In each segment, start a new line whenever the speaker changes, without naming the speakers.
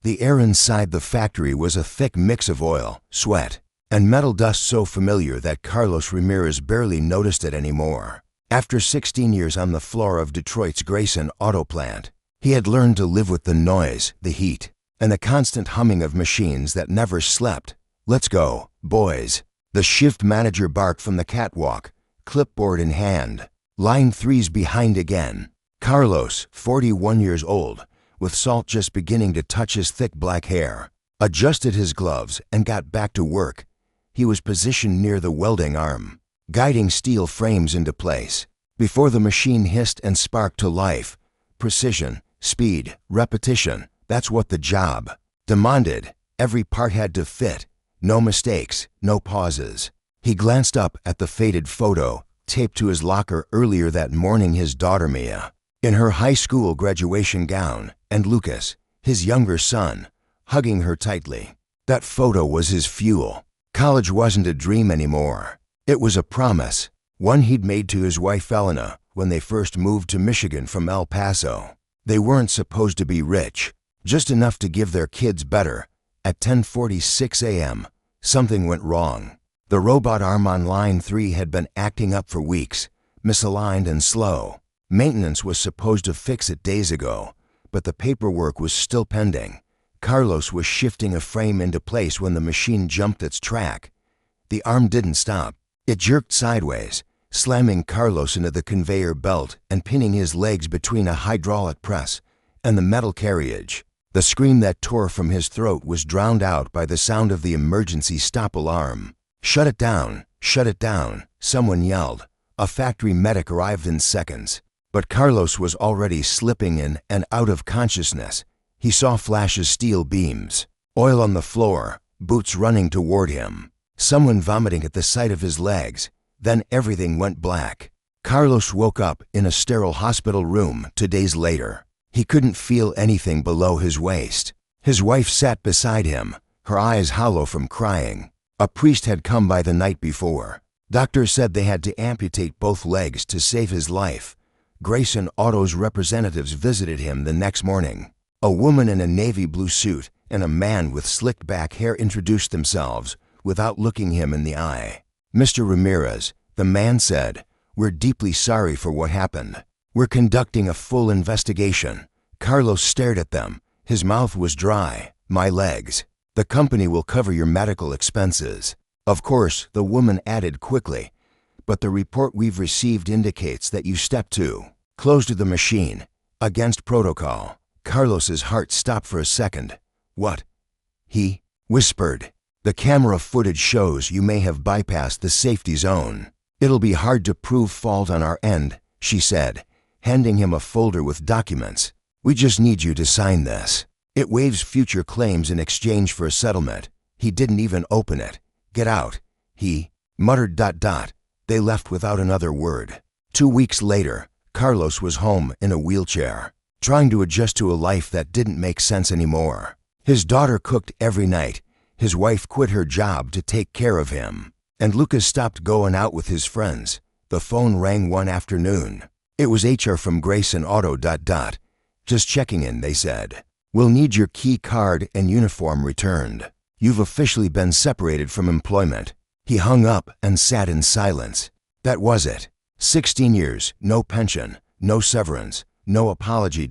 The air inside the factory was a thick mix of oil, sweat, and metal dust so familiar that Carlos Ramirez barely noticed it anymore. After 16 years on the floor of Detroit's Grayson Auto plant, he had learned to live with the noise, the heat, and the constant humming of machines that never slept. "Let's go, boys." The shift manager barked from the catwalk, clipboard in hand. Line 3's behind again. Carlos, 41 years old, with salt just beginning to touch his thick black hair, adjusted his gloves and got back to work. He was positioned near the welding arm, guiding steel frames into place. Before the machine hissed and sparked to life, precision, speed, repetition, that's what the job demanded. Every part had to fit. No mistakes, no pauses. He glanced up at the faded photo, taped to his locker earlier that morning, his daughter Mia, in her high school graduation gown, and Lucas, his younger son, hugging her tightly. That photo was his fuel. College wasn't a dream anymore. It was a promise, one he'd made to his wife Elena when they first moved to Michigan from El Paso. They weren't supposed to be rich, just enough to give their kids better. At 10:46 a.m., something went wrong. The robot arm on line 3 had been acting up for weeks, misaligned and slow. Maintenance was supposed to fix it days ago, but the paperwork was still pending. Carlos was shifting a frame into place when the machine jumped its track. The arm didn't stop. It jerked sideways, slamming Carlos into the conveyor belt and pinning his legs between a hydraulic press and the metal carriage. The scream that tore from his throat was drowned out by the sound of the emergency stop alarm. "Shut it down! Shut it down!" someone yelled. A factory medic arrived in seconds. But Carlos was already slipping in and out of consciousness. He saw flashes, steel beams, oil on the floor, boots running toward him, someone vomiting at the sight of his legs. Then everything went black. Carlos woke up in a sterile hospital room 2 days later. He couldn't feel anything below his waist. His wife sat beside him, her eyes hollow from crying. A priest had come by the night before. Doctors said they had to amputate both legs to save his life. Grayson Auto's representatives visited him the next morning. A woman in a navy blue suit and a man with slicked back hair introduced themselves without looking him in the eye. "Mr. Ramirez," the man said, "we're deeply sorry for what happened. We're conducting a full investigation." Carlos stared at them. His mouth was dry. "My legs. The company will cover your medical expenses." "Of course," the woman added quickly, "but the report we've received indicates that you stepped too close to the machine, against protocol." Carlos's heart stopped for a second. "What?" he whispered. "The camera footage shows you may have bypassed the safety zone. It'll be hard to prove fault on our end," she said, handing him a folder with documents. "We just need you to sign this. It waives future claims in exchange for a settlement." He didn't even open it. "Get out," he muttered. They left without another word. 2 weeks later, Carlos was home in a wheelchair, trying to adjust to a life that didn't make sense anymore. His daughter cooked every night. His wife quit her job to take care of him. And Lucas stopped going out with his friends. The phone rang one afternoon. It was HR from Grayson Auto. "Just checking in," they said. "We'll need your key card and uniform returned. You've officially been separated from employment." He hung up and sat in silence. That was it. 16 years, no pension, no severance, no apology.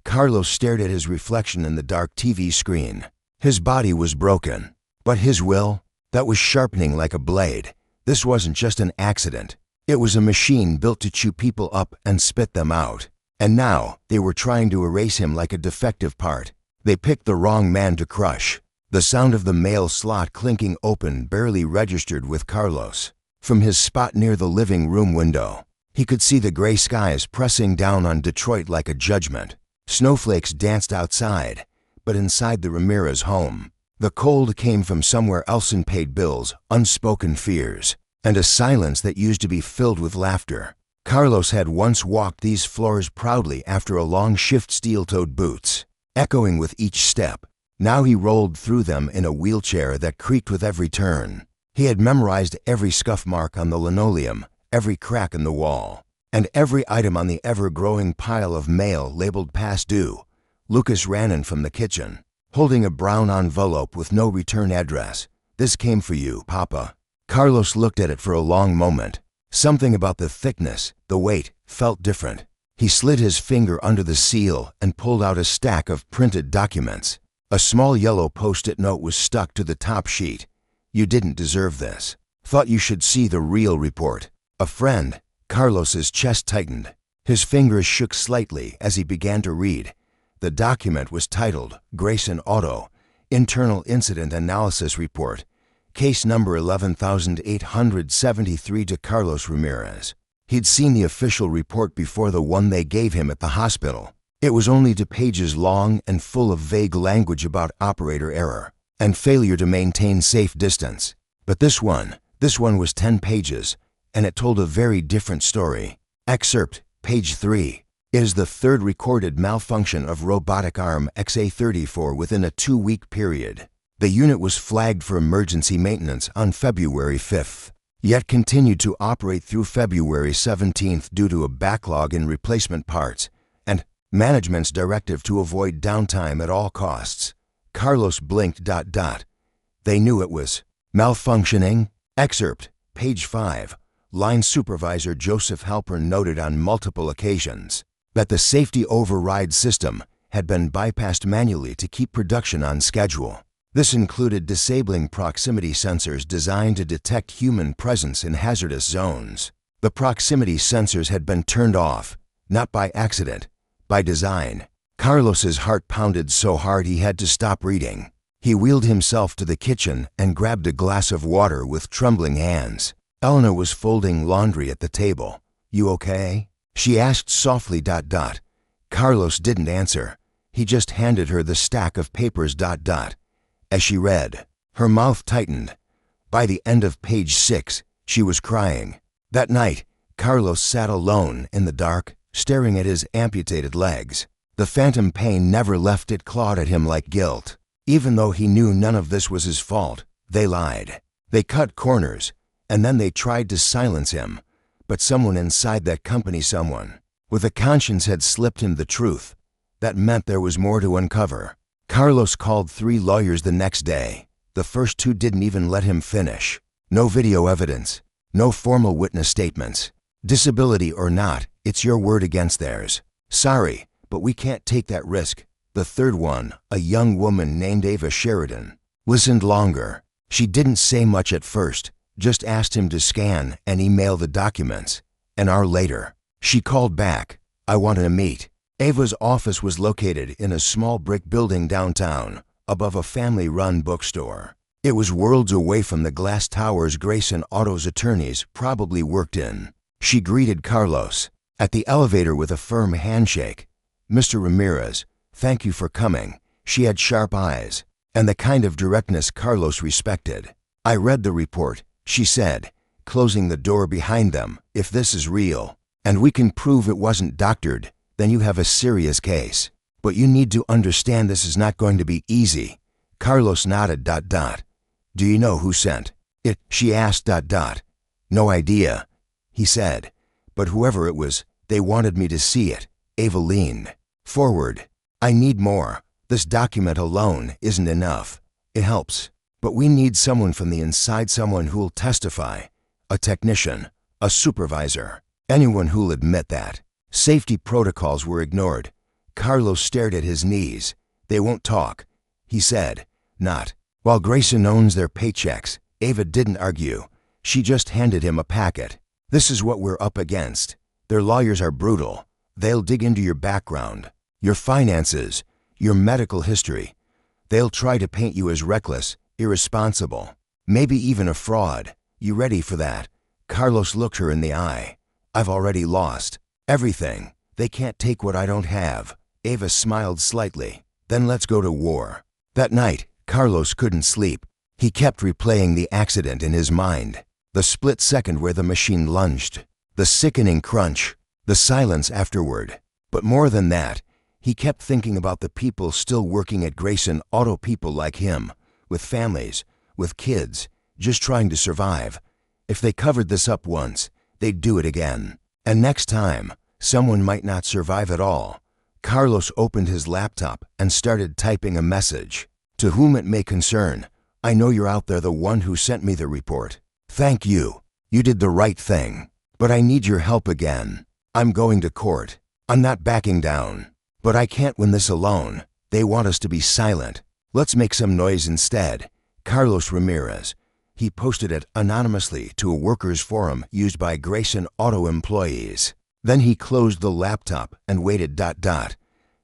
Carlos stared at his reflection in the dark TV screen. His body was broken, but his will, that was sharpening like a blade. This wasn't just an accident. It was a machine built to chew people up and spit them out. And now they were trying to erase him like a defective part. They picked the wrong man to crush. The sound of the mail slot clinking open barely registered with Carlos. From his spot near the living room window, he could see the gray skies pressing down on Detroit like a judgment. Snowflakes danced outside, but inside the Ramirez home, the cold came from somewhere else: unpaid bills, unspoken fears, and a silence that used to be filled with laughter. Carlos had once walked these floors proudly after a long shift, steel-toed boots echoing with each step. Now he rolled through them in a wheelchair that creaked with every turn. He had memorized every scuff mark on the linoleum, every crack in the wall, and every item on the ever-growing pile of mail labeled past due. Lucas ran in from the kitchen, holding a brown envelope with no return address. "This came for you, Papa." Carlos looked at it for a long moment. Something about the thickness, the weight, felt different. He slid his finger under the seal and pulled out a stack of printed documents. A small yellow post-it note was stuck to the top sheet. "You didn't deserve this. Thought you should see the real report. A friend." Carlos's chest tightened. His fingers shook slightly as he began to read. The document was titled Grayson Auto, Internal Incident Analysis Report, Case number 11,873 to Carlos Ramirez. He'd seen the official report before, the one they gave him at the hospital. It was only 2 pages long and full of vague language about operator error and failure to maintain safe distance. But this one was 10 pages, and it told a very different story. Excerpt, page 3. It is the 3rd recorded malfunction of robotic arm XA34 within a 2-week period. The unit was flagged for emergency maintenance on February 5th, yet continued to operate through February 17th due to a backlog in replacement parts and management's directive to avoid downtime at all costs. Carlos blinked. They knew it was malfunctioning. Excerpt, page 5. Line Supervisor Joseph Halpern noted on multiple occasions that the safety override system had been bypassed manually to keep production on schedule. This included disabling proximity sensors designed to detect human presence in hazardous zones. The proximity sensors had been turned off, not by accident, by design. Carlos's heart pounded so hard he had to stop reading. He wheeled himself to the kitchen and grabbed a glass of water with trembling hands. Elena was folding laundry at the table. "You okay?" she asked softly. Carlos didn't answer. He just handed her the stack of papers. As she read, her mouth tightened. By the end of page 6, she was crying. That night, Carlos sat alone in the dark, staring at his amputated legs. The phantom pain never left. It clawed at him like guilt. Even though he knew none of this was his fault, they lied. They cut corners, and then they tried to silence him. But someone inside that company, someone with a conscience, had slipped him the truth. That meant there was more to uncover. Carlos called 3 lawyers the next day. The first 2 didn't even let him finish. No video evidence, no formal witness statements. Disability or not, it's your word against theirs. "Sorry, but we can't take that risk." The third one, a young woman named Ava Sheridan, listened longer. She didn't say much at first, just asked him to scan and email the documents. An hour later, she called back. "I want to meet." Ava's office was located in a small brick building downtown, above a family-run bookstore. It was worlds away from the glass towers Grayson Auto's attorneys probably worked in. She greeted Carlos at the elevator with a firm handshake. "Mr. Ramirez, thank you for coming." She had sharp eyes and the kind of directness Carlos respected. "I read the report," she said, closing the door behind them. "If this is real, and we can prove it wasn't doctored, then you have a serious case. But you need to understand this is not going to be easy." Carlos nodded. "Do you know who sent it?" she asked. "No idea," he said. "But whoever it was, they wanted me to see it." Ava leaned forward. "I need more. This document alone isn't enough. It helps, but we need someone from the inside, someone who'll testify. A technician, a supervisor, anyone who'll admit that safety protocols were ignored." Carlos stared at his knees. "They won't talk," he said. "Not while Grayson owns their paychecks." Ava didn't argue. She just handed him a packet. "This is what we're up against. Their lawyers are brutal. They'll dig into your background, your finances, your medical history. They'll try to paint you as reckless, irresponsible, maybe even a fraud. You ready for that?" Carlos looked her in the eye. "I've already lost everything. They can't take what I don't have." Ava smiled slightly. "Then let's go to war." That night, Carlos couldn't sleep. He kept replaying the accident in his mind. The split second where the machine lunged, the sickening crunch, the silence afterward. But more than that, he kept thinking about the people still working at Grayson Auto, people like him, with families, with kids, just trying to survive. If they covered this up once, they'd do it again. And next time, someone might not survive at all. Carlos opened his laptop and started typing a message. To whom it may concern, I know you're out there, the one who sent me the report. Thank you. You did the right thing. But I need your help again. I'm going to court. I'm not backing down. But I can't win this alone. They want us to be silent. Let's make some noise instead. Carlos Ramirez. He posted it anonymously to a workers' forum used by Grayson Auto employees. Then he closed the laptop and waited.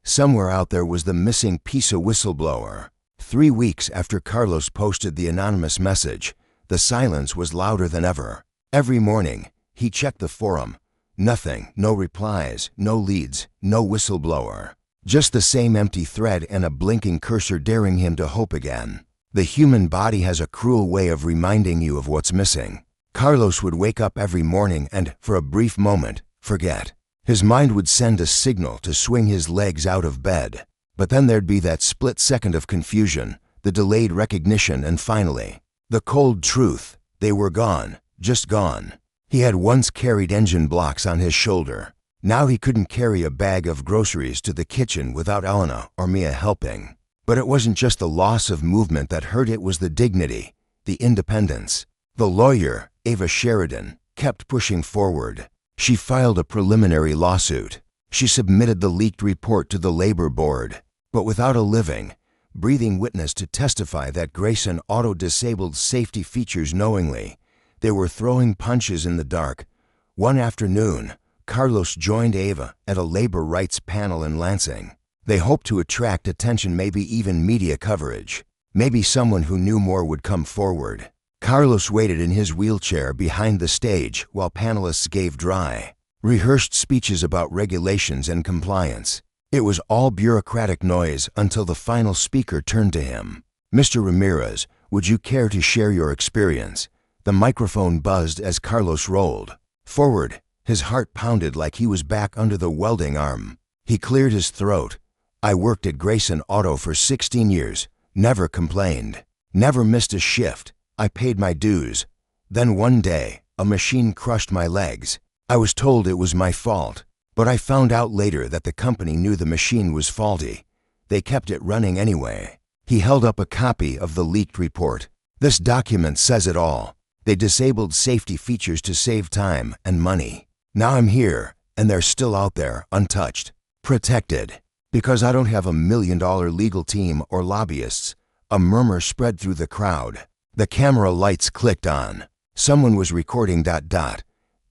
Somewhere out there was the missing piece of whistleblower. 3 weeks after Carlos posted the anonymous message, the silence was louder than ever. Every morning, he checked the forum. Nothing, no replies, no leads, no whistleblower. Just the same empty thread and a blinking cursor daring him to hope again. The human body has a cruel way of reminding you of what's missing. Carlos would wake up every morning and, for a brief moment, forget. His mind would send a signal to swing his legs out of bed. But then there'd be that split second of confusion, the delayed recognition, and finally, the cold truth. They were gone, just gone. He had once carried engine blocks on his shoulder. Now he couldn't carry a bag of groceries to the kitchen without Elena or Mia helping. But it wasn't just the loss of movement that hurt, it was the dignity, the independence. The lawyer, Ava Sheridan, kept pushing forward. She filed a preliminary lawsuit. She submitted the leaked report to the labor board, but without a living, breathing witness to testify that Grayson Auto disabled safety features knowingly. They were throwing punches in the dark. One afternoon, Carlos joined Ava at a labor rights panel in Lansing. They hoped to attract attention, maybe even media coverage. Maybe someone who knew more would come forward. Carlos waited in his wheelchair behind the stage while panelists gave dry, rehearsed speeches about regulations and compliance. It was all bureaucratic noise until the final speaker turned to him. Mr. Ramirez, would you care to share your experience? The microphone buzzed as Carlos rolled forward. His heart pounded like he was back under the welding arm. He cleared his throat. I worked at Grayson Auto for 16 years, never complained, never missed a shift. I paid my dues. Then one day, a machine crushed my legs. I was told it was my fault, but I found out later that the company knew the machine was faulty. They kept it running anyway. He held up a copy of the leaked report. This document says it all. They disabled safety features to save time and money. Now I'm here, and they're still out there, untouched, protected. Because I don't have $1 million legal team or lobbyists. A murmur spread through the crowd. The camera lights clicked on. Someone was recording.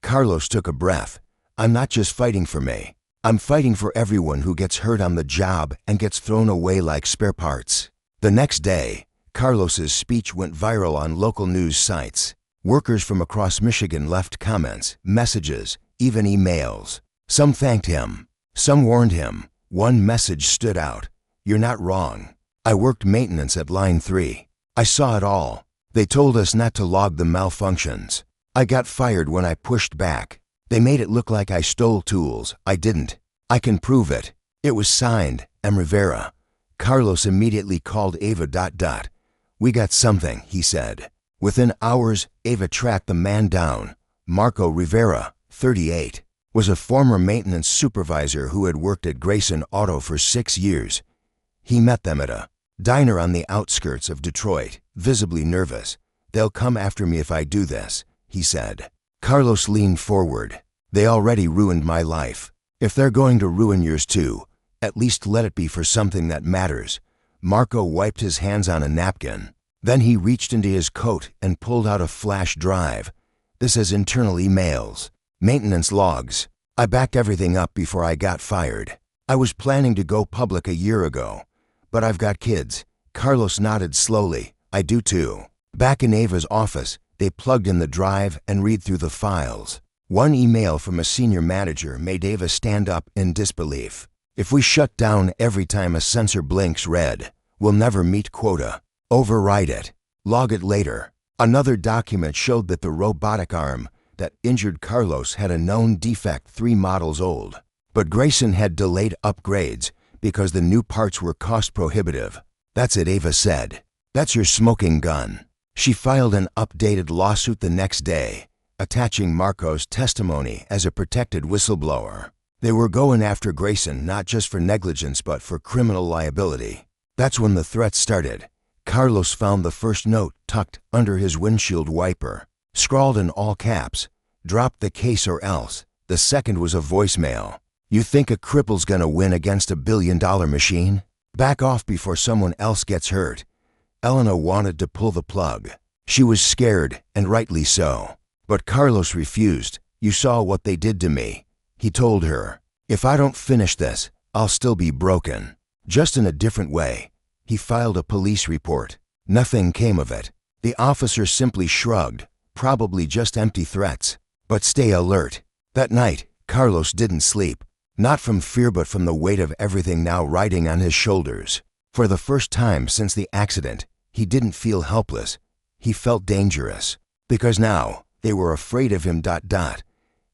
Carlos took a breath. I'm not just fighting for me. I'm fighting for everyone who gets hurt on the job and gets thrown away like spare parts. The next day, Carlos's speech went viral on local news sites. Workers from across Michigan left comments, messages, even emails. Some thanked him. Some warned him. One message stood out. You're not wrong. I worked maintenance at Line 3. I saw it all. They told us not to log the malfunctions. I got fired when I pushed back. They made it look like I stole tools. I didn't. I can prove it. It was signed, M. Rivera. Carlos immediately called Ava. We got something, he said. Within hours, Ava tracked the man down. Marco Rivera, 38, was a former maintenance supervisor who had worked at Grayson Auto for 6 years. He met them at a diner on the outskirts of Detroit, visibly nervous. They'll come after me if I do this, he said. Carlos leaned forward. They already ruined my life. If they're going to ruin yours too, at least let it be for something that matters. Marco wiped his hands on a napkin. Then he reached into his coat and pulled out a flash drive. This has internal emails, maintenance logs. I backed everything up before I got fired. I was planning to go public a year ago. But I've got kids. Carlos nodded slowly. I do too. Back in Ava's office, they plugged in the drive and read through the files. One email from a senior manager made Ava stand up in disbelief. If we shut down every time a sensor blinks red, we'll never meet quota. Override it. Log it later. Another document showed that the robotic arm that injured Carlos had a known defect 3 models old. But Grayson had delayed upgrades because the new parts were cost prohibitive. That's it, Ava said. That's your smoking gun. She filed an updated lawsuit the next day, attaching Marco's testimony as a protected whistleblower. They were going after Grayson not just for negligence but for criminal liability. That's when the threat started. Carlos found the first note tucked under his windshield wiper, scrawled in all caps, "Drop the case or else." The second was a voicemail. "You think a cripple's gonna win against a billion-dollar machine? Back off before someone else gets hurt." Elena wanted to pull the plug. She was scared, and rightly so. But Carlos refused. "You saw what they did to me," he told her. "If I don't finish this, I'll still be broken." Just in a different way. He filed a police report. Nothing came of it. The officer simply shrugged, probably just empty threats. But stay alert. That night, Carlos didn't sleep. Not from fear but from the weight of everything now riding on his shoulders. For the first time since the accident, he didn't feel helpless. He felt dangerous. Because now, they were afraid of him.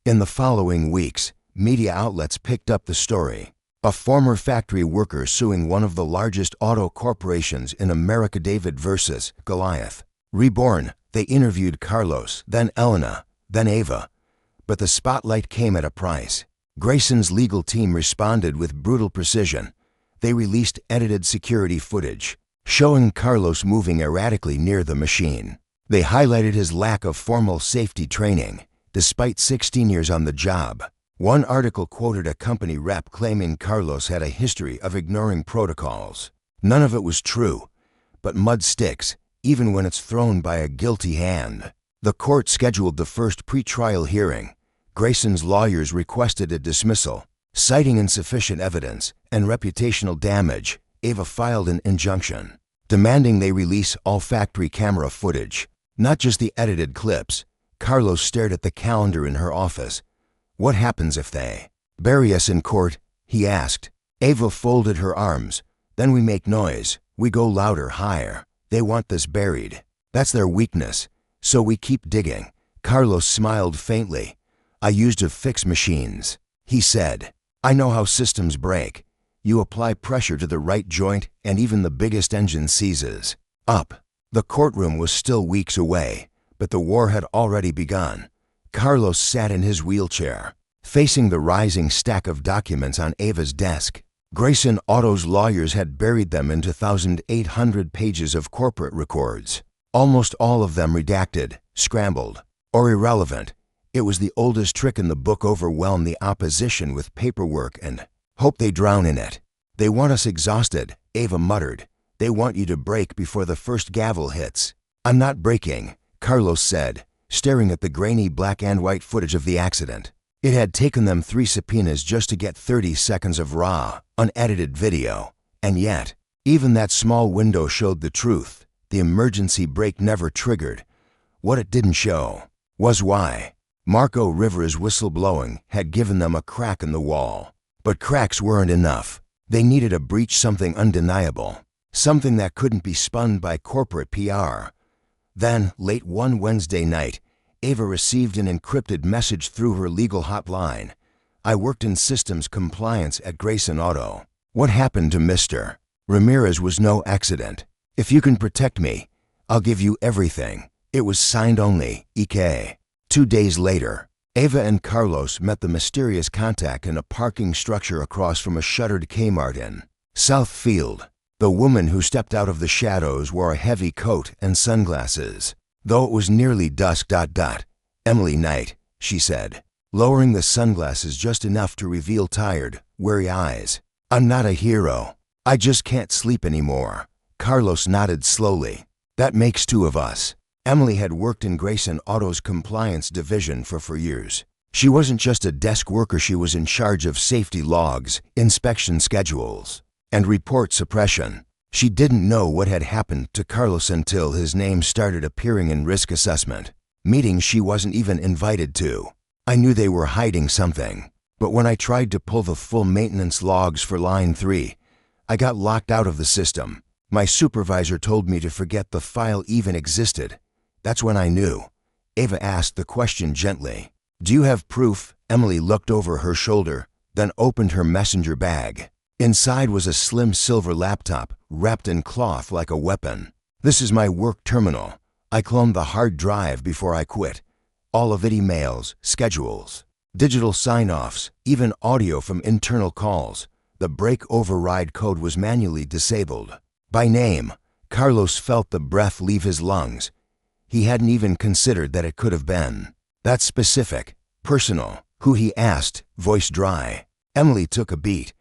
In the following weeks, media outlets picked up the story. A former factory worker suing one of the largest auto corporations in America. David versus Goliath. Reborn, they interviewed Carlos, then Elena, then Ava. But the spotlight came at a price. Grayson's legal team responded with brutal precision. They released edited security footage, showing Carlos moving erratically near the machine. They highlighted his lack of formal safety training, despite 16 years on the job. One article quoted a company rep claiming Carlos had a history of ignoring protocols. None of it was true, but mud sticks, even when it's thrown by a guilty hand. The court scheduled the first pre-trial hearing. Grayson's lawyers requested a dismissal, citing insufficient evidence and reputational damage. Ava filed an injunction, demanding they release all factory camera footage, not just the edited clips. Carlos stared at the calendar in her office. "What happens if they bury us in court?" he asked. Ava folded her arms. "Then we make noise. We go louder, higher. They want this buried. That's their weakness. So we keep digging." Carlos smiled faintly. "I used to fix machines," he said. "I know how systems break. You apply pressure to the right joint and even the biggest engine seizes up." The courtroom was still weeks away, but the war had already begun. Carlos sat in his wheelchair, facing the rising stack of documents on Ava's desk. Grayson Auto's lawyers had buried them into 1,800 pages of corporate records, almost all of them redacted, scrambled, or irrelevant. It was the oldest trick in the book. Overwhelm the opposition with paperwork and hope they drown in it. "They want us exhausted," Ava muttered. "They want you to break before the first gavel hits." "I'm not breaking," Carlos said, staring at the grainy black and white footage of the accident. It had taken them 3 subpoenas just to get 30 seconds of raw, unedited video. And yet, even that small window showed the truth. The emergency brake never triggered. What it didn't show was why. Marco Rivera's whistleblowing had given them a crack in the wall. But cracks weren't enough. They needed a breach, something undeniable, something that couldn't be spun by corporate PR. Then, late one Wednesday night, Ava received an encrypted message through her legal hotline. "I worked in systems compliance at Grayson Auto. What happened to Mr. Ramirez was no accident. If you can protect me, I'll give you everything." It was signed only, EK. 2 days later, Ava and Carlos met the mysterious contact in a parking structure across from a shuttered Kmart in Southfield. The woman who stepped out of the shadows wore a heavy coat and sunglasses. Though it was nearly dusk. "Emily Knight," she said, lowering the sunglasses just enough to reveal tired, weary eyes. "I'm not a hero. I just can't sleep anymore." Carlos nodded slowly. "That makes 2 of us." Emily had worked in Grayson Auto's compliance division for years. She wasn't just a desk worker, she was in charge of safety logs, inspection schedules, and report suppression. She didn't know what had happened to Carlos until his name started appearing in risk assessment, meetings she wasn't even invited to. "I knew they were hiding something, but when I tried to pull the full maintenance logs for line 3, I got locked out of the system. My supervisor told me to forget the file even existed. That's when I knew." Ava asked the question gently. "Do you have proof?" Emily looked over her shoulder, then opened her messenger bag. Inside was a slim silver laptop, wrapped in cloth like a weapon. "This is my work terminal. I cloned the hard drive before I quit. All of it, emails, schedules, Digital sign-offs, even audio from internal calls. The brake override code was manually disabled. By name, Carlos felt the breath leave his lungs. He hadn't even considered that it could have been. That's specific, personal. Who, he asked, voice dry. Emily took a beat.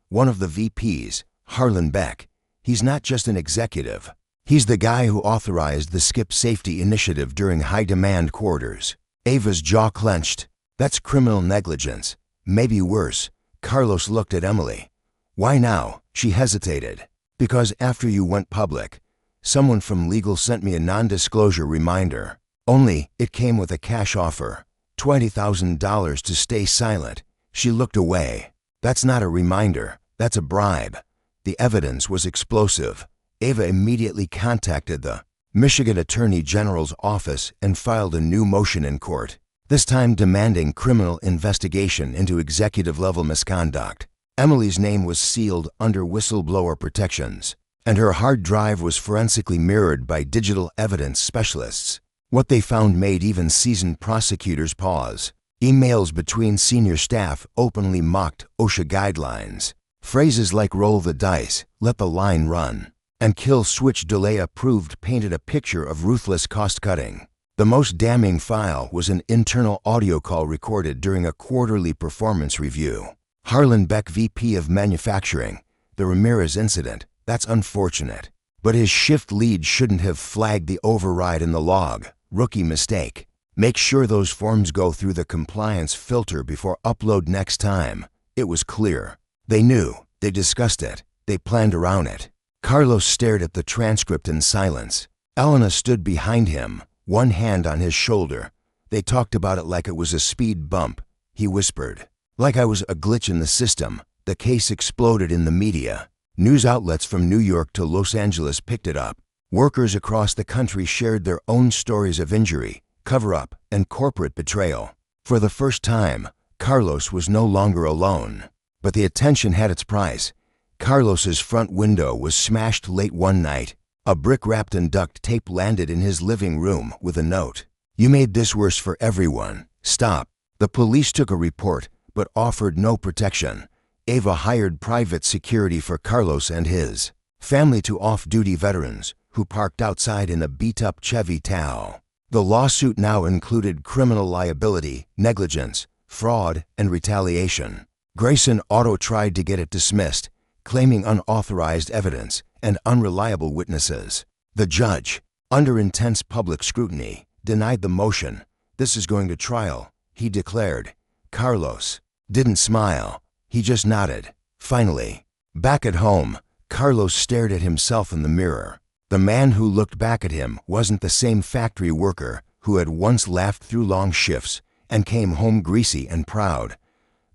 One of the VPs, Harlan Beck. He's not just an executive. He's the guy who authorized the skip safety initiative during high-demand quarters. Ava's jaw clenched. That's criminal negligence. Maybe worse. Carlos looked at Emily. Why now? She hesitated. Because after you went public, someone from legal sent me a non-disclosure reminder. Only, it came with a cash offer. $20,000 to stay silent. She looked away. That's not a reminder. That's a bribe. The evidence was explosive. Ava immediately contacted the Michigan Attorney General's office and filed a new motion in court, this time demanding criminal investigation into executive-level misconduct. Emily's name was sealed under whistleblower protections, and her hard drive was forensically mirrored by digital evidence specialists. What they found made even seasoned prosecutors pause. Emails between senior staff openly mocked OSHA guidelines. Phrases like roll the dice, let the line run, and kill switch delay approved painted a picture of ruthless cost-cutting. The most damning file was an internal audio call recorded during a quarterly performance review. Harlan Beck, VP of Manufacturing. The Ramirez incident, that's unfortunate. But his shift lead shouldn't have flagged the override in the log. Rookie mistake. Make sure those forms go through the compliance filter before upload next time. It was clear. They knew. They discussed it. They planned around it. Carlos stared at the transcript in silence. Elena stood behind him, one hand on his shoulder. They talked about it like it was a speed bump. He whispered. Like I was a glitch in the system. The case exploded in the media. News outlets from New York to Los Angeles picked it up. Workers across the country shared their own stories of injury, cover-up, and corporate betrayal. For the first time, Carlos was no longer alone. But the attention had its price. Carlos's front window was smashed late one night. A brick wrapped in duct tape landed in his living room with a note. You made this worse for everyone. Stop. The police took a report, but offered no protection. Ava hired private security for Carlos and his family to off-duty veterans who parked outside in a beat-up Chevy Tahoe. The lawsuit now included criminal liability, negligence, fraud, and retaliation. Grayson Auto tried to get it dismissed, claiming unauthorized evidence and unreliable witnesses. The judge, under intense public scrutiny, denied the motion. This is going to trial, he declared. Carlos didn't smile. He just nodded. Finally, back at home, Carlos stared at himself in the mirror. The man who looked back at him wasn't the same factory worker who had once laughed through long shifts and came home greasy and proud.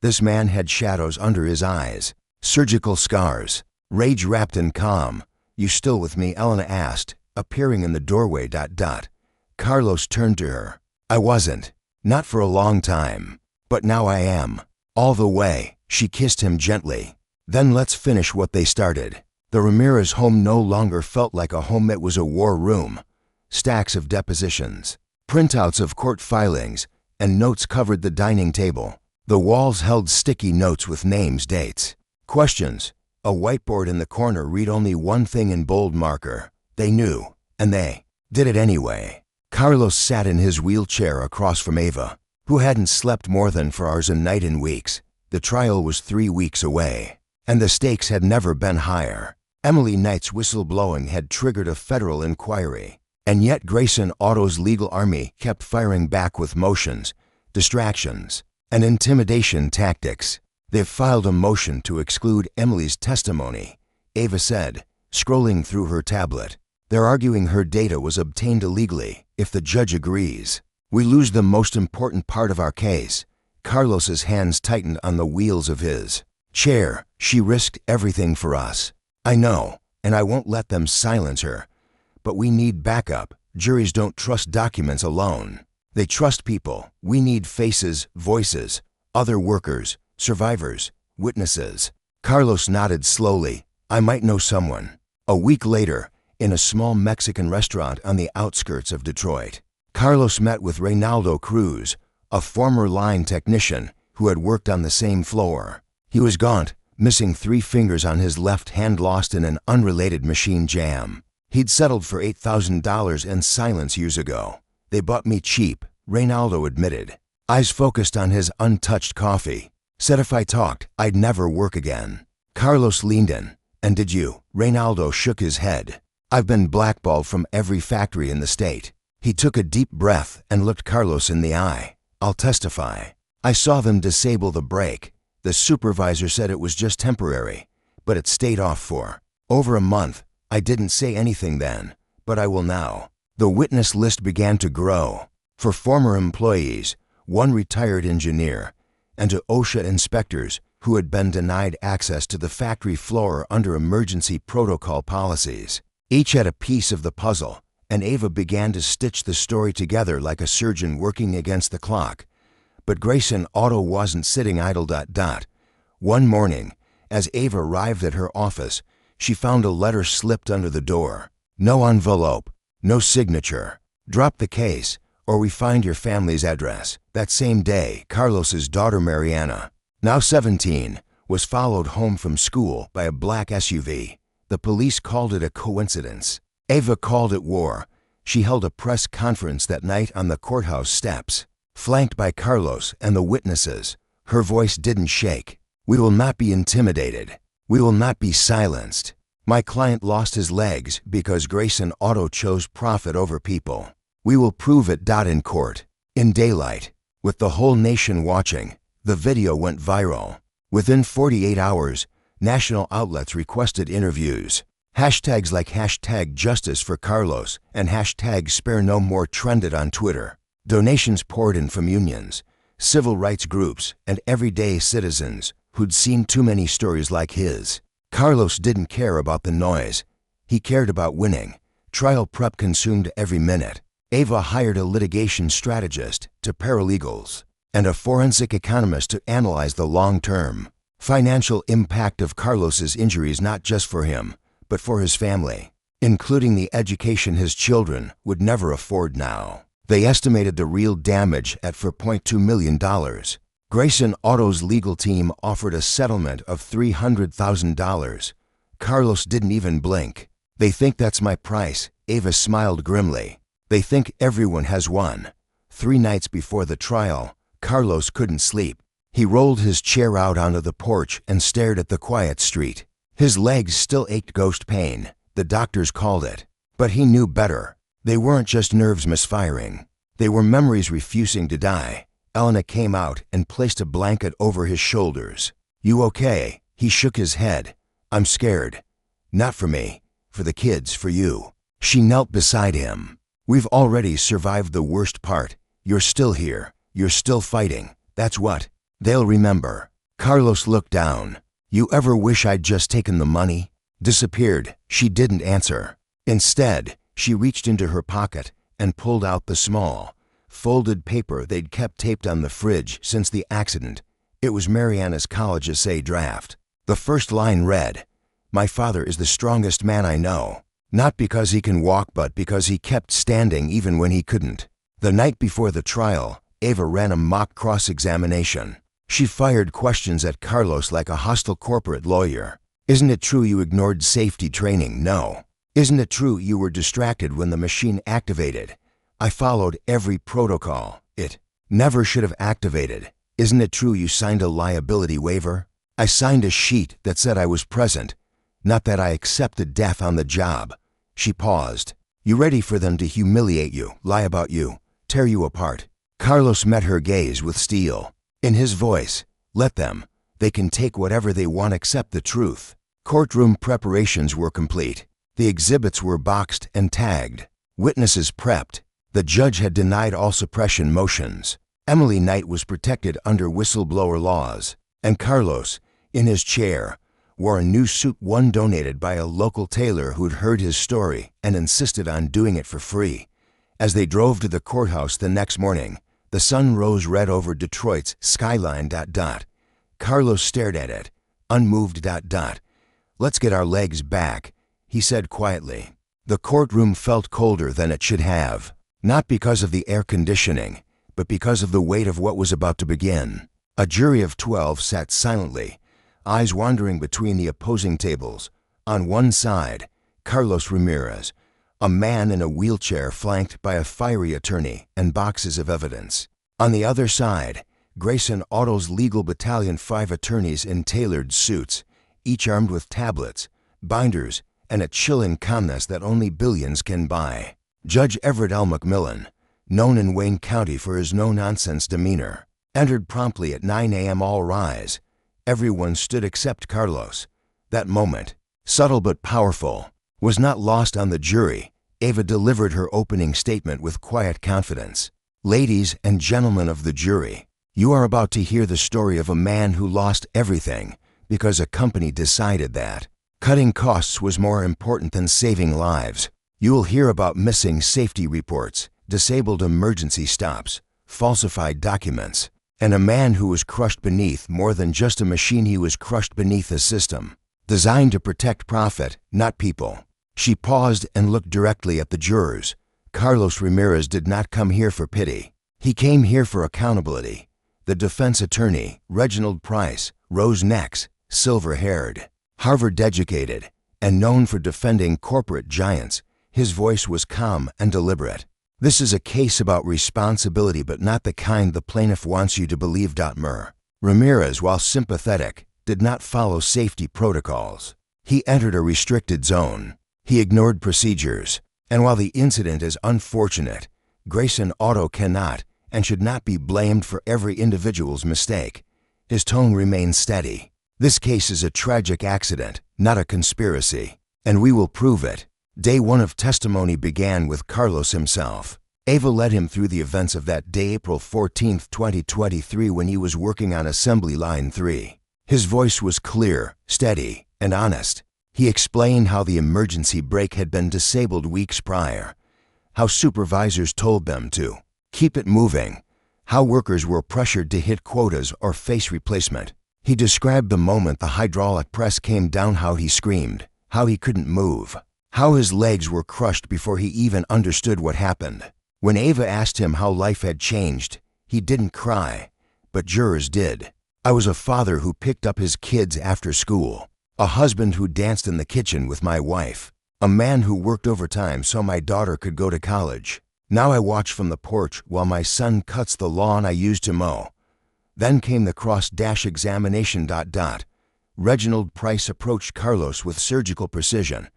This man had shadows under his eyes, surgical scars, rage wrapped in calm. You still with me? Elena asked, appearing in the doorway. Carlos turned to her. I wasn't. Not for a long time. But now I am. All the way. She kissed him gently. Then let's finish what they started. The Ramirez home no longer felt like a home, it was a war room. Stacks of depositions, printouts of court filings, and notes covered the dining table. The walls held sticky notes with names, dates, questions. A whiteboard in the corner read only one thing in bold marker. They knew, and they did it anyway. Carlos sat in his wheelchair across from Ava, who hadn't slept more than 4 hours a night in weeks. The trial was 3 weeks away, and the stakes had never been higher. Emily Knight's whistleblowing had triggered a federal inquiry, and yet Grayson Auto's legal army kept firing back with motions, distractions, and intimidation tactics. They've filed a motion to exclude Emily's testimony, Ava said, scrolling through her tablet. They're arguing her data was obtained illegally. If the judge agrees, we lose the most important part of our case. Carlos's hands tightened on the wheels of his chair. She risked everything for us. I know, and I won't let them silence her. But we need backup. Juries don't trust documents alone. They trust people. We need faces, voices, other workers, survivors, witnesses. Carlos nodded slowly. I might know someone. A week later, in a small Mexican restaurant on the outskirts of Detroit, Carlos met with Reynaldo Cruz, a former line technician who had worked on the same floor. He was gaunt, missing 3 fingers on his left hand, lost in an unrelated machine jam. He'd settled for $8,000 in silence years ago. They bought me cheap, Reynaldo admitted. Eyes focused on his untouched coffee. Said if I talked, I'd never work again. Carlos leaned in. And did you? Reynaldo shook his head. I've been blackballed from every factory in the state. He took a deep breath and looked Carlos in the eye. I'll testify. I saw them disable the brake. The supervisor said it was just temporary, but it stayed off for over a month. I didn't say anything then, but I will now. The witness list began to grow. For former employees, 1 retired engineer, and to OSHA inspectors who had been denied access to the factory floor under emergency protocol policies. Each had a piece of the puzzle, and Ava began to stitch the story together like a surgeon working against the clock. But Grayson Auto wasn't sitting idle. One morning, as Ava arrived at her office, she found a letter slipped under the door. No envelope, no signature. Drop the case, or we find your family's address. That same day, Carlos's daughter Mariana, now 17, was followed home from school by a black SUV. The police called it a coincidence. Ava called it war. She held a press conference that night on the courthouse steps, flanked by Carlos and the witnesses. Her voice didn't shake. We will not be intimidated. We will not be silenced. My client lost his legs because Grayson Auto chose profit over people. We will prove it. In court, in daylight, with the whole nation watching. The video went viral. Within 48 hours, national outlets requested interviews. Hashtags like #Justice for Carlos and #SpareNoMore trended on Twitter. Donations poured in from unions, civil rights groups, and everyday citizens who'd seen too many stories like his. Carlos didn't care about the noise. He cared about winning. Trial prep consumed every minute. Ava hired a litigation strategist to paralegals and a forensic economist to analyze the long-term financial impact of Carlos's injuries, not just for him, but for his family, including the education his children would never afford now. They estimated the real damage at $4.2 million. Grayson Auto's legal team offered a settlement of $300,000. Carlos didn't even blink. They think that's my price, Ava smiled grimly. They think everyone has one. 3 nights before the trial, Carlos couldn't sleep. He rolled his chair out onto the porch and stared at the quiet street. His legs still ached, ghost pain, the doctors called it. But he knew better. They weren't just nerves misfiring. They were memories refusing to die. Elena came out and placed a blanket over his shoulders. You okay? He shook his head. I'm scared. Not for me. For the kids, for you. She knelt beside him. We've already survived the worst part. You're still here. You're still fighting. That's what they'll remember. Carlos looked down. You ever wish I'd just taken the money? Disappeared. She didn't answer. Instead, she reached into her pocket and pulled out the small, folded paper they'd kept taped on the fridge since the accident. It was Mariana's college essay draft. The first line read, "My father is the strongest man I know. Not because he can walk, but because he kept standing even when he couldn't." The night before the trial, Ava ran a mock cross-examination. She fired questions at Carlos like a hostile corporate lawyer. Isn't it true you ignored safety training? No. Isn't it true you were distracted when the machine activated? I followed every protocol. It never should have activated. Isn't it true you signed a liability waiver? I signed a sheet that said I was present, not that I accepted death on the job. She paused. You ready for them to humiliate you, lie about you, tear you apart? Carlos met her gaze with steel. In his voice, let them. They can take whatever they want except the truth. Courtroom preparations were complete. The exhibits were boxed and tagged. Witnesses prepped. The judge had denied all suppression motions. Emily Knight was protected under whistleblower laws. And Carlos, in his chair, wore a new suit, one donated by a local tailor who'd heard his story and insisted on doing it for free. As they drove to the courthouse the next morning, the sun rose red over Detroit's skyline. Carlos stared at it, unmoved. Let's get our legs back, he said quietly. The courtroom felt colder than it should have, not because of the air conditioning, but because of the weight of what was about to begin. A jury of 12 sat silently, eyes wandering between the opposing tables. On one side, Carlos Ramirez, a man in a wheelchair flanked by a fiery attorney and boxes of evidence. On the other side, Grayson Auto's legal battalion, 5 attorneys in tailored suits, each armed with tablets, binders, and a chilling calmness that only billions can buy. Judge Everett L. McMillan, known in Wayne County for his no-nonsense demeanor, entered promptly at 9 a.m. All rise. Everyone stood except Carlos. That moment, subtle but powerful, was not lost on the jury. Ava delivered her opening statement with quiet confidence. Ladies and gentlemen of the jury, you are about to hear the story of a man who lost everything because a company decided that cutting costs was more important than saving lives. You will hear about missing safety reports, disabled emergency stops, falsified documents, and a man who was crushed beneath more than just a machine. He was crushed beneath a system designed to protect profit, not people. She paused and looked directly at the jurors. Carlos Ramirez did not come here for pity. He came here for accountability. The defense attorney, Reginald Price, rose next, silver-haired, Harvard-educated, and known for defending corporate giants. His voice was calm and deliberate. This is a case about responsibility, but not the kind the plaintiff wants you to believe. Ramirez, while sympathetic, did not follow safety protocols. He entered a restricted zone. He ignored procedures. And while the incident is unfortunate, Grayson Auto cannot and should not be blamed for every individual's mistake. His tone remained steady. This case is a tragic accident, not a conspiracy, and we will prove it. Day 1 of testimony began with Carlos himself. Ava led him through the events of that day, April 14, 2023, when he was working on Assembly Line 3. His voice was clear, steady, and honest. He explained how the emergency brake had been disabled weeks prior, how supervisors told them to keep it moving, how workers were pressured to hit quotas or face replacement. He described the moment the hydraulic press came down, how he screamed, how he couldn't move, how his legs were crushed before he even understood what happened. When Ava asked him how life had changed, he didn't cry, but jurors did. I was a father who picked up his kids after school, a husband who danced in the kitchen with my wife, a man who worked overtime so my daughter could go to college. Now I watch from the porch while my son cuts the lawn I used to mow. Then came the cross-examination. Reginald Price approached Carlos with surgical precision.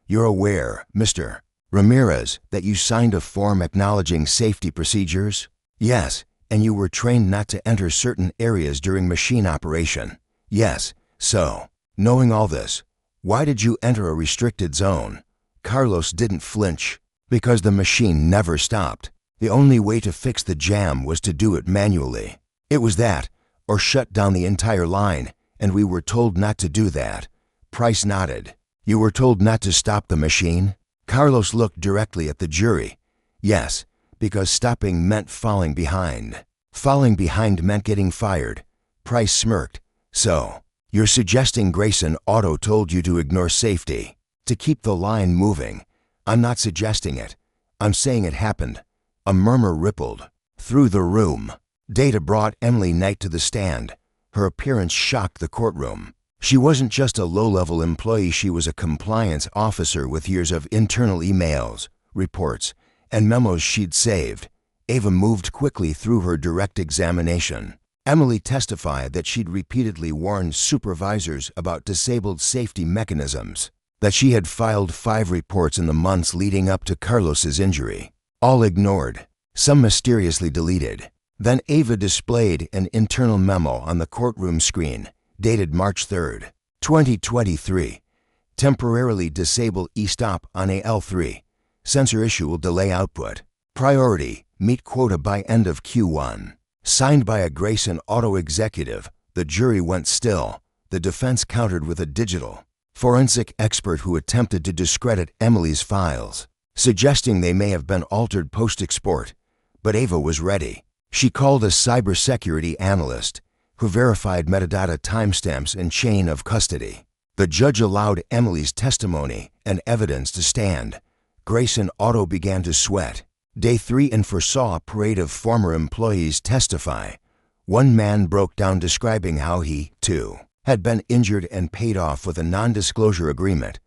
You're aware, Mr. Ramirez, that you signed a form acknowledging safety procedures? Yes, and you were trained not to enter certain areas during machine operation? Yes, so, knowing all this, why did you enter a restricted zone? Carlos didn't flinch. Because the machine never stopped. The only way to fix the jam was to do it manually. It was that, or shut down the entire line, and we were told not to do that. Price nodded. You were told not to stop the machine? Carlos looked directly at the jury. Yes, because stopping meant falling behind. Falling behind meant getting fired. Price smirked. So, you're suggesting Grayson Auto told you to ignore safety, to keep the line moving? I'm not suggesting it. I'm saying it happened. A murmur rippled through the room. Data brought Emily Knight to the stand. Her appearance shocked the courtroom. She wasn't just a low-level employee, she was a compliance officer with years of internal emails, reports, and memos she'd saved. Ava moved quickly through her direct examination. Emily testified that she'd repeatedly warned supervisors about disabled safety mechanisms, that she had filed 5 reports in the months leading up to Carlos's injury, all ignored, some mysteriously deleted. Then Ava displayed an internal memo on the courtroom screen, dated March 3, 2023. Temporarily disable e-stop on AL3. Sensor issue will delay output. Priority, meet quota by end of Q1. Signed by a Grayson Auto executive. The jury went still. The defense countered with a digital forensic expert who attempted to discredit Emily's files, suggesting they may have been altered post-export. But Ava was ready. She called a cybersecurity analyst who verified metadata timestamps and chain of custody. The judge allowed Emily's testimony and evidence to stand. Grayson Auto began to sweat. Day 3 and foresaw a parade of former employees testify. One man broke down describing how he, too, had been injured and paid off with a non-disclosure agreement.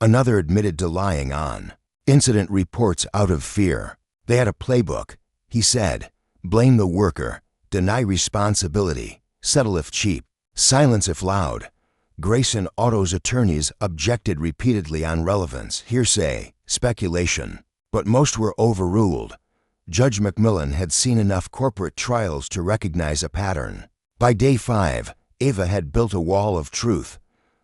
Another admitted to lying on incident reports out of fear. They had a playbook. He said, blame the worker, deny responsibility, settle if cheap, silence if loud. Grayson Auto's attorneys objected repeatedly on relevance, hearsay, speculation, but most were overruled. Judge McMillan had seen enough corporate trials to recognize a pattern. By day 5, Ava had built a wall of truth,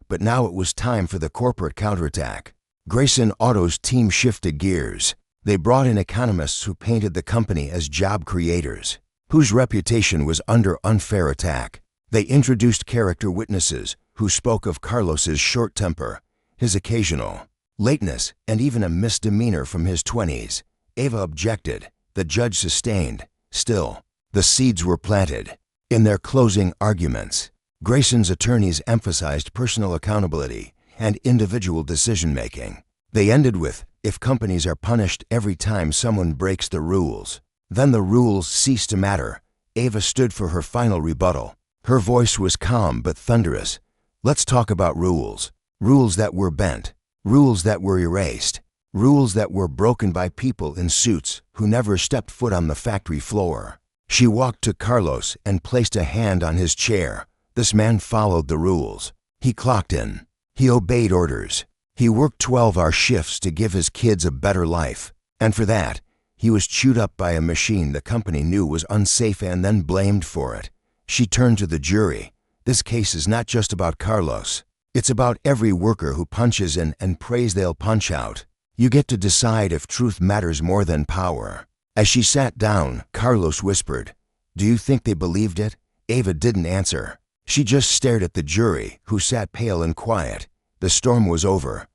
but now it was time for the corporate counterattack. Grayson Auto's team shifted gears. They brought in economists who painted the company as job creators, whose reputation was under unfair attack. They introduced character witnesses who spoke of Carlos's short temper, his occasional lateness, and even a misdemeanor from his 20s. Ava objected. The judge sustained. Still, the seeds were planted. In their closing arguments, Grayson's attorneys emphasized personal accountability and individual decision-making. They ended with, if companies are punished every time someone breaks the rules, then the rules cease to matter. Ava stood for her final rebuttal. Her voice was calm but thunderous. Let's talk about rules. Rules that were bent. Rules that were erased. Rules that were broken by people in suits who never stepped foot on the factory floor. She walked to Carlos and placed a hand on his chair. This man followed the rules. He clocked in. He obeyed orders. He worked 12-hour shifts to give his kids a better life. And for that, he was chewed up by a machine the company knew was unsafe and then blamed for it. She turned to the jury. This case is not just about Carlos. It's about every worker who punches in and prays they'll punch out. You get to decide if truth matters more than power. As she sat down, Carlos whispered, "Do you think they believed it?" Ava didn't answer. She just stared at the jury, who sat pale and quiet. The storm was over.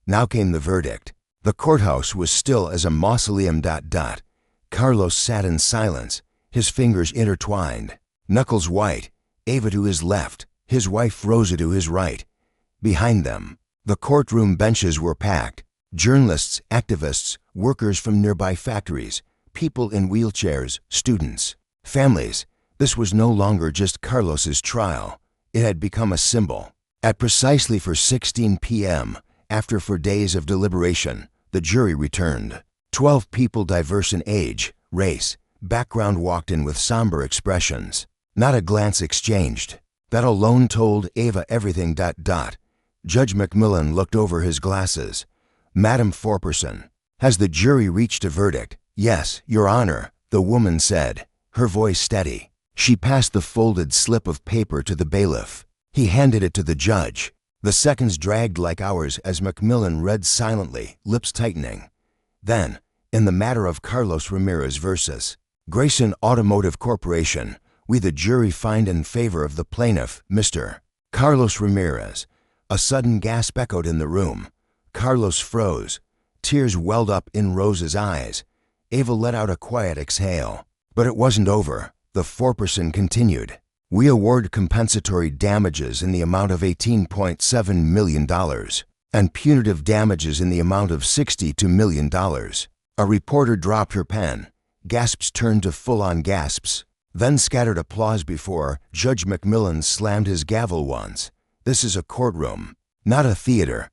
Now came the verdict. The courthouse was still as a mausoleum. Carlos sat in silence, his fingers intertwined, knuckles white. Ava to his left, his wife Rosa to his right. Behind them, the courtroom benches were packed. Journalists, activists, workers from nearby factories, people in wheelchairs, students, families. This was no longer just Carlos's trial. It had become a symbol. At precisely 16 p.m., after 4 days of deliberation, the jury returned. 12 people diverse in age, race, background walked in with somber expressions. Not a glance exchanged. That alone told Ava everything. Judge McMillan looked over his glasses. Madam Foreperson, has the jury reached a verdict? Yes, Your Honor, the woman said, her voice steady. She passed the folded slip of paper to the bailiff. He handed it to the judge. The seconds dragged like hours as McMillan read silently, lips tightening. Then, in the matter of Carlos Ramirez versus Grayson Automotive Corporation, we the jury find in favor of the plaintiff, Mr. Carlos Ramirez. A sudden gasp echoed in the room. Carlos froze. Tears welled up in Rosa's eyes. Ava let out a quiet exhale. But it wasn't over. The foreperson continued. We award compensatory damages in the amount of $18.7 million and punitive damages in the amount of $62 million. A reporter dropped her pen. Gasps turned to full-on gasps, then scattered applause before Judge McMillan slammed his gavel once. This is a courtroom, not a theater.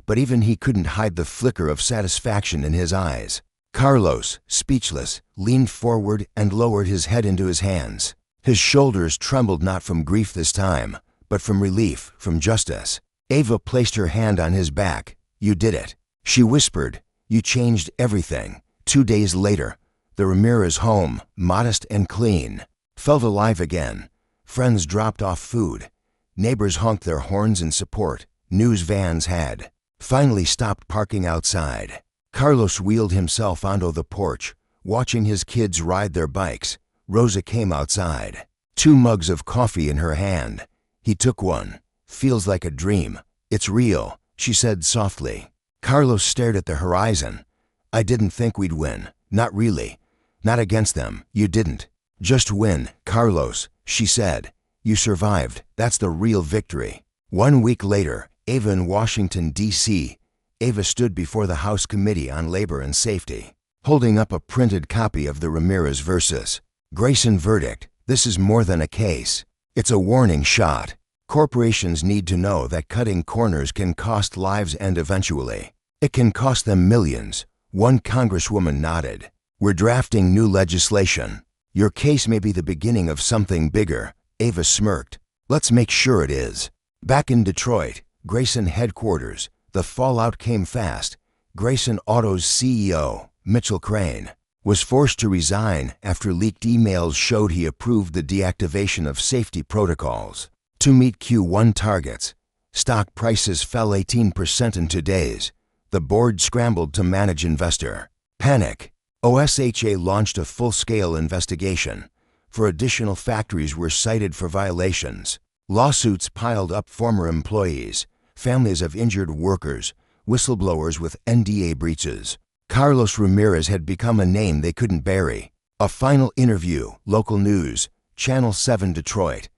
But even he couldn't hide the flicker of satisfaction in his eyes. Carlos, speechless, leaned forward and lowered his head into his hands. His shoulders trembled not from grief this time, but from relief, from justice. Ava placed her hand on his back. You did it. She whispered. You changed everything. 2 days later, the Ramirez home, modest and clean, felt alive again. Friends dropped off food. Neighbors honked their horns in support. News vans had finally stopped parking outside. Carlos wheeled himself onto the porch, watching his kids ride their bikes. Rosa came outside, 2 mugs of coffee in her hand. He took one. Feels like a dream. It's real, she said softly. Carlos stared at the horizon. I didn't think we'd win. Not really. Not against them. You didn't. Just win, Carlos, she said. You survived. That's the real victory. 1 week later, Ava in Washington, D.C. Ava stood before the House Committee on Labor and Safety, holding up a printed copy of the Ramirez versus Grayson verdict. This is more than a case. It's a warning shot. Corporations need to know that cutting corners can cost lives and eventually, it can cost them millions. One congresswoman nodded. We're drafting new legislation. Your case may be the beginning of something bigger. Ava smirked. Let's make sure it is. Back in Detroit, Grayson headquarters, the fallout came fast. Grayson Auto's CEO, Mitchell Crane, was forced to resign after leaked emails showed he approved the deactivation of safety protocols. To meet Q1 targets, stock prices fell 18% in 2 days. The board scrambled to manage investor panic. OSHA launched a full-scale investigation. For additional factories were cited for violations. Lawsuits piled up former employees, families of injured workers, whistleblowers with NDA breaches. Carlos Ramirez had become a name they couldn't bury. A final interview, local news, Channel 7 Detroit.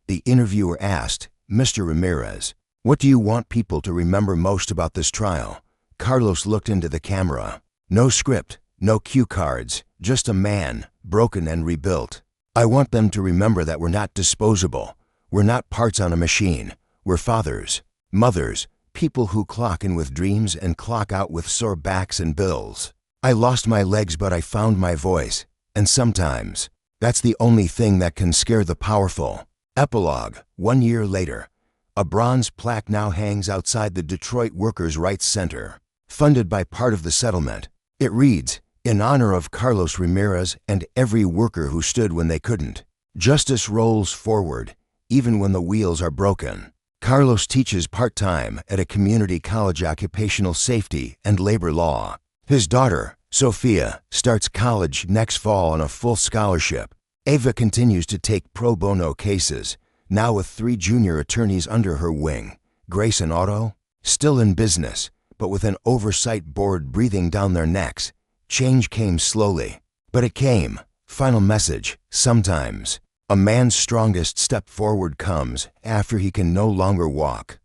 The interviewer asked, Mr. Ramirez, what do you want people to remember most about this trial? Carlos looked into the camera. No script, no cue cards, just a man, broken and rebuilt. I want them to remember that we're not disposable. We're not parts on a machine. We're fathers, mothers, people who clock in with dreams and clock out with sore backs and bills. I lost my legs, but I found my voice. And sometimes, that's the only thing that can scare the powerful. Epilogue, 1 year later. A bronze plaque now hangs outside the Detroit Workers' Rights Center. Funded by part of the settlement, it reads, in honor of Carlos Ramirez and every worker who stood when they couldn't. Justice rolls forward, even when the wheels are broken. Carlos teaches part-time at a community college occupational safety and labor law. His daughter, Sophia, starts college next fall on a full scholarship. Ava continues to take pro bono cases, now with 3 junior attorneys under her wing. Grayson Auto, still in business, but with an oversight board breathing down their necks. Change came slowly, but it came. Final message, sometimes, a man's strongest step forward comes after he can no longer walk.